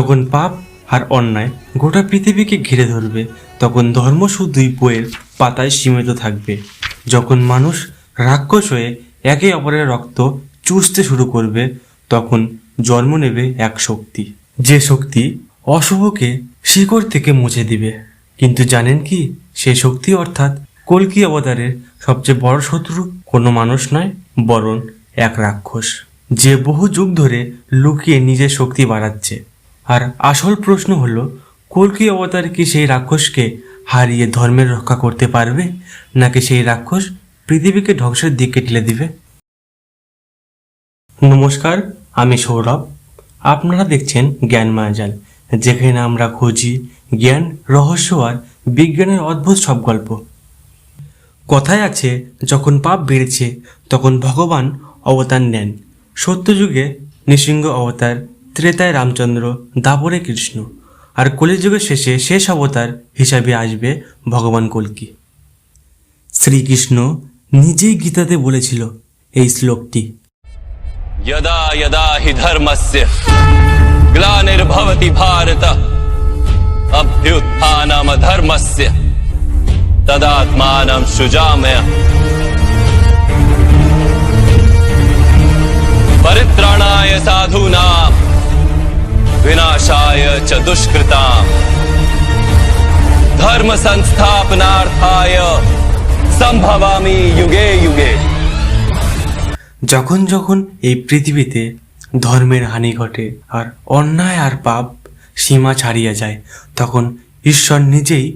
যখন পাপ আর অন্যায় গোটা পৃথিবীকে ঘিরে ধরবে, তখন ধর্ম শুধুই বইয়ের পাতায় সীমিত থাকবে। যখন মানুষ রাক্ষস হয়ে একে অপরের রক্ত চুষতে শুরু করবে, তখন জন্ম নেবে এক শক্তি, যে শক্তি অশুভকে শিকড় থেকে মুছে দিবে। কিন্তু জানেন কি, সেই শক্তি অর্থাৎ কল্কি অবতারের সবচেয়ে বড় শত্রু কোনো মানুষ নয়, বরং এক রাক্ষস, যে বহু যুগ ধরে লুকিয়ে নিজের শক্তি বাড়াচ্ছে। আর আসল প্রশ্ন হলো, কল্কি অবতার কি সেই রাক্ষসকে হারিয়ে ধর্মের রক্ষা করতে পারবে, নাকি সেই রাক্ষস পৃথিবীকে ধ্বংসের দিকে ঠেলে দিবে? নমস্কার, আমি সৌরভ। আপনারা দেখছেন জ্ঞান মায়াজাল, যেখানে আমরা খুঁজি জ্ঞান, রহস্য আর বিজ্ঞানের অদ্ভুত সব গল্প। কথায় আছে, যখন পাপ বেড়েছে তখন ভগবান অবতার নেন। সত্যযুগে নৃসিংহ অবতার, ত্রেতায় রামচন্দ্র, দাপরে কৃষ্ণ, আর কলিযুগের শেষে শেষ অবতার হিসাবে আসবে ভগবান কল্কি। শ্রীকৃষ্ণ নিজেই গীতাতে বলেছিল এই শ্লোকটি, यदा यदा हि धर्मस्य ग्लानिर्भवति भारत अभ्युत्थानमधर्मस्य तदात्मानं सृजाम्यहम् परित्राणाय साधूनां विनाशाय च दुष्कृतां धर्म संस्थापनार्थाय संभवामि युगे युगे। যখন যখন এই পৃথিবীতে ধর্মের হানি ঘটে আর অন্যায় আর পাপ সীমা ছাড়িয়ে যায়, তখন ঈশ্বর নিজেই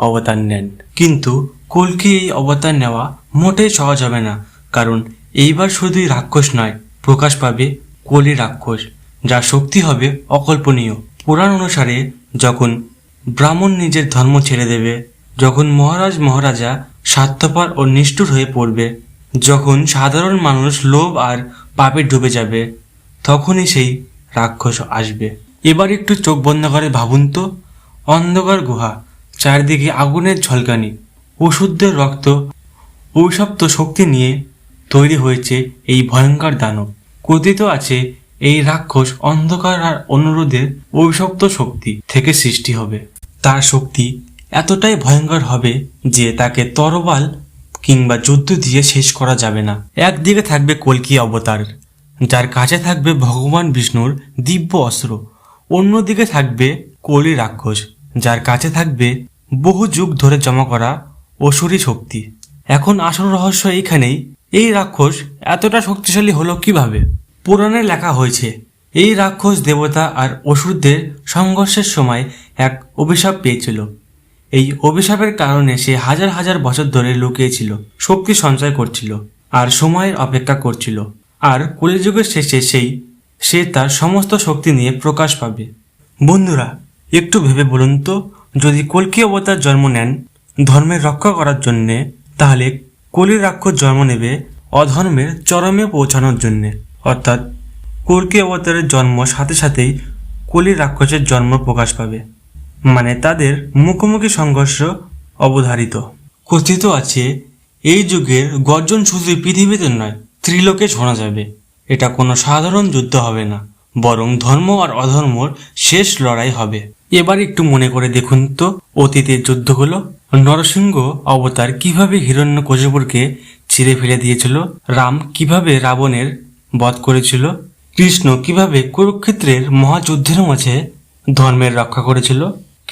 অবতার নেন। কিন্তু কল্কি এই অবতার নেওয়া মোটেই সহজ হবে না, কারণ এইবার শুধুই রাক্ষস নয়, প্রকাশ পাবে কলি রাক্ষস, যার শক্তি হবে অকল্পনীয়। পুরাণ অনুসারে যখন ব্রাহ্মণ নিজের ধর্ম ছেড়ে দেবে, যখন মহারাজ মহারাজা স্বার্থপর ও নিষ্ঠুর হয়ে পড়বে, যখন সাধারণ মানুষ লোভ আর পাপে ডুবে যাবে, তখনই সেই রাক্ষস আসবে। এবার একটু চোখ বন্ধ করে ভাবুন তো, অন্ধকার গুহা, চারদিকে আগুনের ঝলকানি, ওষুধের রক্ত, ঔষধ শক্তি নিয়ে তৈরি হয়েছে এই ভয়ঙ্কর দানব। কথিত আছে এই রাক্ষস অন্ধকার আর অনুরোধের অভিশপ্ত শক্তি থেকে সৃষ্টি হবে। তার শক্তি এতটাই ভয়ঙ্কর হবে যে তাকে তরবাল কিংবা যুদ্ধ দিয়ে শেষ করা যাবে না। একদিকে থাকবে কল্কি অবতার, যার কাছে থাকবে ভগবান বিষ্ণুর দিব্য অস্ত্র। অন্যদিকে থাকবে কলি রাক্ষস, যার কাছে থাকবে বহু যুগ ধরে জমা করা অসুরী শক্তি। এখন আসল রহস্য এইখানেই, এই রাক্ষস এতটা শক্তিশালী হলো কিভাবে? পুরাণে লেখা হয়েছে, এই রাক্ষস দেবতা আর অসুরদের সংঘর্ষের সময় এক অভিশাপ পেয়েছিল। এই অভিশাপের কারণে সে হাজার হাজার বছর ধরে লুকিয়েছিল, শক্তি সঞ্চয় করছিল আর সময়ের অপেক্ষা করছিল। আর কলিযুগের শেষে সে তার সমস্ত শক্তি নিয়ে প্রকাশ পাবে। বন্ধুরা, একটু ভেবে বলুন তো, যদি কল্কি অবতার জন্ম নেন ধর্মের রক্ষা করার জন্যে, তাহলে কলি রাক্ষস জন্ম নেবে অধর্মের চরমে পৌঁছানোর জন্যে। অর্থাৎ কল্কি অবতারের জন্ম সাথে সাথেই কলি রাক্ষসের জন্ম প্রকাশ পাবে, মানে তাদের মুখোমুখি সংঘর্ষ অবধারিত। কথিত আছে এই যুগের গর্জন শুধু পৃথিবীতে নয়, ত্রিলোকে শোনা যাবে। এটা কোনো সাধারণ যুদ্ধ হবে না, বরং ধর্ম আর অধর্মর শেষ লড়াই হবে। এবার একটু মনে করে দেখুন তো, অতীতের যুদ্ধগুলো। নরসিংহ অবতার কিভাবে হিরণ্যকশিপুরকে ছিঁড়ে ফেলে দিয়েছিল, রাম কিভাবে রাবণের বধ করেছিল, কৃষ্ণ কিভাবে কুরুক্ষেত্রের মহাযুদ্ধের মাঝে ধর্মের রক্ষা করেছিল।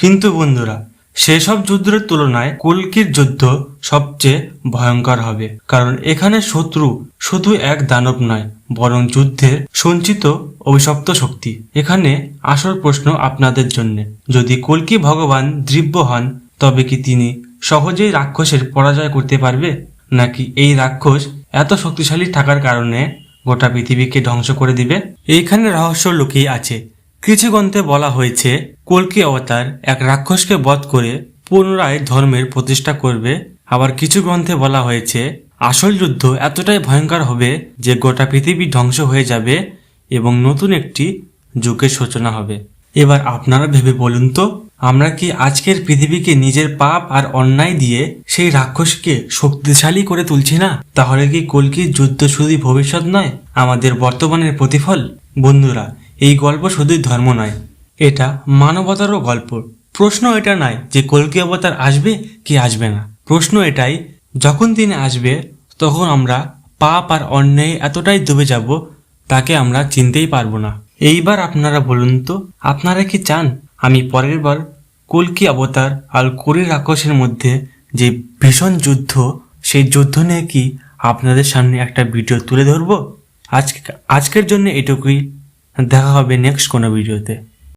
কিন্তু বন্ধুরা, সেসব যুদ্ধের তুলনায় কল্কির যুদ্ধ সবচেয়ে ভয়ঙ্কর হবে, কারণ এখানে শত্রু শুধু এক দানব নয়, বরং যুদ্ধের সঞ্চিত অভিশপ্ত শক্তি। এখানে আসল প্রশ্ন আপনাদের জন্য, যদি কল্কি ভগবান দিব্য হন, তবে কি তিনি সহজেই রাক্ষসের পরাজয় করতে পারবে, নাকি এই রাক্ষস এত শক্তিশালী থাকার কারণে গোটা পৃথিবীকে ধ্বংস করে দিবে? এইখানে রহস্য লুকিয়ে আছে। কিছু গ্রন্থে বলা হয়েছে কল্কি অবতার এক রাক্ষসকে বধ করে পুনরায় ধর্মের প্রতিষ্ঠা করবে। আবার কিছু গ্রন্থে বলা হয়েছে আসল যুদ্ধ এতটাই ভয়ঙ্কর হবে যে গোটা পৃথিবী ধ্বংস হয়ে যাবে এবং নতুন একটি যুগের সূচনা হবে। এবার আপনারা ভেবে বলুন তো, আমরা কি আজকের পৃথিবীকে নিজের পাপ আর অন্যায় দিয়ে সেই রাক্ষসকে শক্তিশালী করে তুলছি না? তাহলে কি কল্কির যুদ্ধ শুধুই ভবিষ্যৎ নয়, আমাদের বর্তমানের প্রতিফল? বন্ধুরা, এই গল্প শুধুই ধর্ম নয়, এটা মানবতারও গল্প। প্রশ্ন এটা নয় যে কল্কি অবতার আসবে কি আসবে না, প্রশ্ন এটাই যখন তিনি আসবে তখন আমরা পাপ আর অন্যায় এতটাই ডুবে যাব তাকে আমরা চিনতেই পারবো না। এইবার আপনারা বলুন তো, আপনারা কি চান আমি পরের বার কল্কি অবতার আর করি রাক্ষসের মধ্যে যে ভীষণ যুদ্ধ, সেই যুদ্ধ নিয়ে কি আপনাদের সামনে একটা ভিডিও তুলে ধরবো? আজকের জন্য এটুকুই, দেখা হবে নেক্সট কোনো ভিডিওতে।